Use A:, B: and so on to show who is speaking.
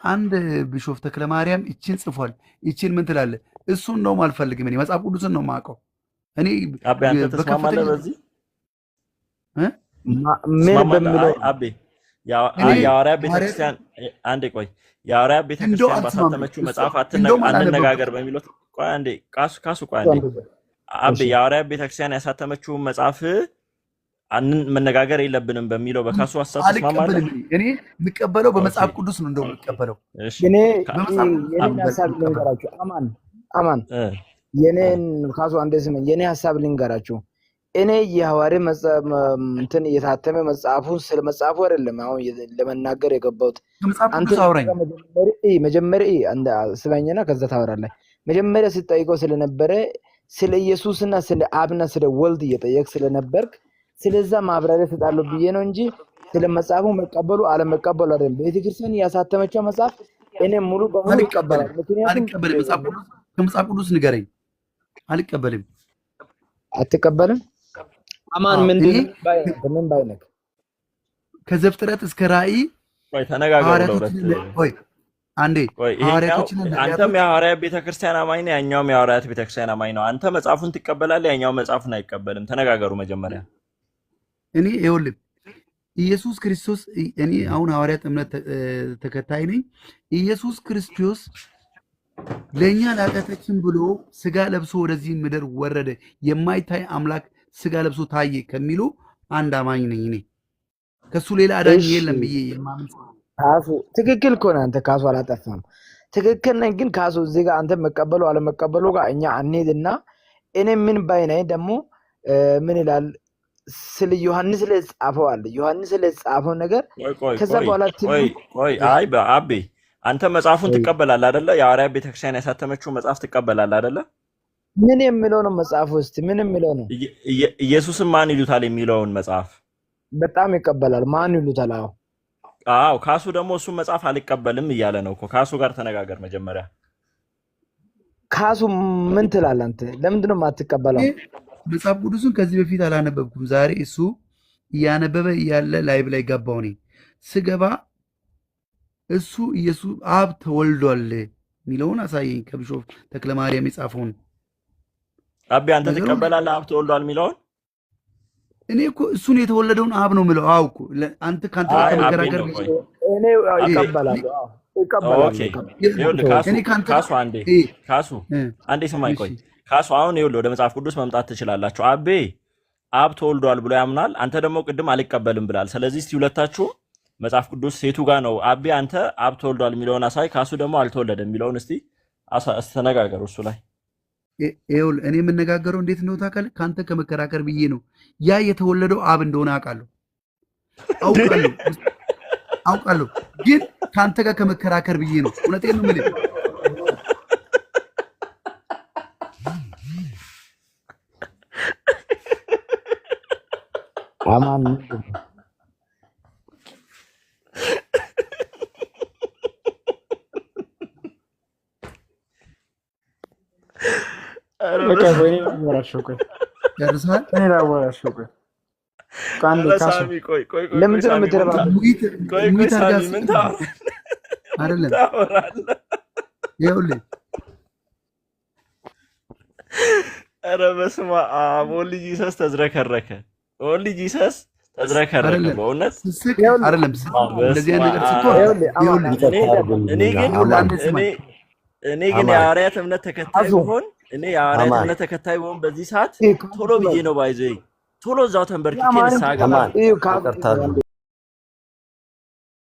A: አንድ ቢሾፍ ተክለ ማርያም ይችን ጽፏል። ይችን ምን ትላለህ? እሱን ነው አልፈልግም። እኔ መጽሐፍ ቅዱስን ነው የማውቀው። እኔ
B: አቤ አንተ
A: በከፍተኛ
B: ተስማማለህ በዚህ?
C: ምን በሚለው
B: አቤ የሐዋርያ ቤተክርስቲያን አንዴ ቆይ የሐዋርያ ቤተክርስቲያን ባሳተመችው መጽሐፍ አንነጋገር በሚለው ቆይ አንዴ ካሱ ቆይ አንዴ አቤ የሐዋርያ ቤተክርስቲያን ያሳተመችው መጽሐፍ መነጋገር የለብንም በሚለው በካሱ ሐሳብ ተስማማለህ?
A: እኔ የምቀበለው በመጽሐፍ ቅዱስ ነው እንደው የምቀበለው።
C: እኔ የኔን ሐሳብ ልንገራችሁ። አማን የኔን ካሱ አንዴ ስመኝ የኔ ሐሳብ ልንገራችሁ። እኔ የሐዋርያ እንትን የታተመ መጽሐፉን ስለ መጽሐፉ አይደለም አሁን ለመናገር የገባሁት። አንተ መጀመሪያ አንተ ስበኝና ከዛ ታወራለህ። መጀመሪያ ሲጠይቀው ስለነበረ ስለ ኢየሱስና ስለ አብና ስለ ወልድ እየጠየቅ ስለነበርክ ስለዛ ማብራሪያ ሰጣለሁ ብዬ ነው እንጂ ስለ መጽሐፉ መቀበሉ አለመቀበሉ አይደለም። ቤተክርስቲያን ያሳተመችው መጽሐፍ እኔ ሙሉ በሙሉ እቀበላለሁ።
A: ምክንያቱም ከመጽሐፍ ቅዱስ ንገረኝ። አልቀበልም።
C: አትቀበልም? አማን ምንድን ምን ባይነክ
A: ከዘፍጥረት እስከ ራእይ
B: ወይ ተነጋገሩ።
A: ወይ አንዴ
B: አንተም የሐዋርያ ቤተክርስቲያን አማኝ ነው፣ ያኛውም የሐዋርያት ቤተክርስቲያን አማኝ ነው። አንተ መጽሐፉን ትቀበላለህ፣ ያኛው መጽሐፉን አይቀበልም። ተነጋገሩ መጀመሪያ።
A: እኔ ይኸውልህ ኢየሱስ ክርስቶስ እኔ አሁን ሐዋርያት እምነት ተከታይ ነኝ። ኢየሱስ ክርስቶስ ለኛ ለኃጢአታችን ብሎ ስጋ ለብሶ ወደዚህ ምድር ወረደ። የማይታይ አምላክ ስጋ ለብሶ ታየ ከሚሉ አንድ አማኝ ነኝ እኔ። ከሱ ሌላ አዳኝ የለም ብዬ የማምን ሰው።
C: ካሱ ትክክል ከሆነ አንተ ካሱ አላጠፋም። ትክክል ነኝ። ግን ካሱ እዚህ ጋር አንተ መቀበሉ አለመቀበሉ ጋር እኛ አንሄድና እኔ ምን ባይነኝ ደግሞ ምን ይላል ስለ ዮሐንስ ላይ ጻፈው አለ። ዮሐንስ ላይ ጻፈው ነገር ከዛ በኋላ
B: ቆይ አይ አቤ አንተ መጽሐፉን ትቀበላለህ አይደለ? የሐዋርያ ቤተክርስቲያን ያሳተመችው መጽሐፍ ትቀበላለህ አይደለ?
C: ምን የሚለው ነው መጽሐፍ ውስጥ ምን የሚለው ነው?
B: ኢየሱስን ማን ይሉታል የሚለውን መጽሐፍ
C: በጣም ይቀበላል። ማን ይሉታል?
B: አዎ ካሱ ደግሞ እሱ መጽሐፍ አልቀበልም እያለ ነው እኮ። ካሱ ጋር ተነጋገር መጀመሪያ።
C: ካሱ ምን ትላለህ አንተ? ለምንድን ነው የማትቀበለው?
A: መጽሐፍ ቅዱስን ከዚህ በፊት አላነበብኩም። ዛሬ እሱ እያነበበ እያለ ላይቭ ላይ ገባው። እኔ ስገባ እሱ ኢየሱስ አብ ተወልዷል የሚለውን አሳየኝ። ከቢሾፍ ተክለ ማርያም የጻፈውን
B: አቤ አንተ ትቀበላለህ? አብ ተወልዷል የሚለውን
A: እኔ እኮ እሱን የተወለደውን አብ ነው የምለው። አዎ እኮ አንተ ካንተ ከመከራከር
C: እኔ እቀበላለሁ።
B: ካሱ አንዴ ስማኝ ቆይ። ካሱ አሁን ይኸውልህ ወደ መጽሐፍ ቅዱስ መምጣት ትችላላችሁ። አቤ አብ ተወልዷል ብሎ ያምናል፣ አንተ ደግሞ ቅድም አልቀበልም ብላል። ስለዚህ እስቲ ሁለታችሁ መጽሐፍ ቅዱስ ሴቱ ጋር ነው? አቤ አንተ አብ ተወልዷል የሚለውን አሳይ፣ ካሱ ደግሞ አልተወለደም የሚለውን እስቲ ተነጋገሩ እሱ ላይ።
A: ይኸውልህ እኔ የምነጋገረው እንዴት ነው ታውቃለህ? ከአንተ ከመከራከር ብዬ ነው። ያ የተወለደው አብ እንደሆነ አውቃለሁ፣ ግን ከአንተ ጋር ከመከራከር ብዬ ነው። እውነቴን ነው የምልህ።
C: አማን
B: ኧረ በስመ አብ ኦንሊ ጂሰስ ተዝረከረከ። ኦንሊ ጂሰስ ተዝረከረከ። በእውነት
A: አይደለም እንደዚህ አይነት ነገር ስትሆን
B: እኔ ግን የሐዋርያት እምነት ተከታይ ብሆን በዚህ ሰዓት ቶሎ ብዬ ነው ባይዘይ ቶሎ እዛው ተንበርክኬ ንስሐ ገባለሁ።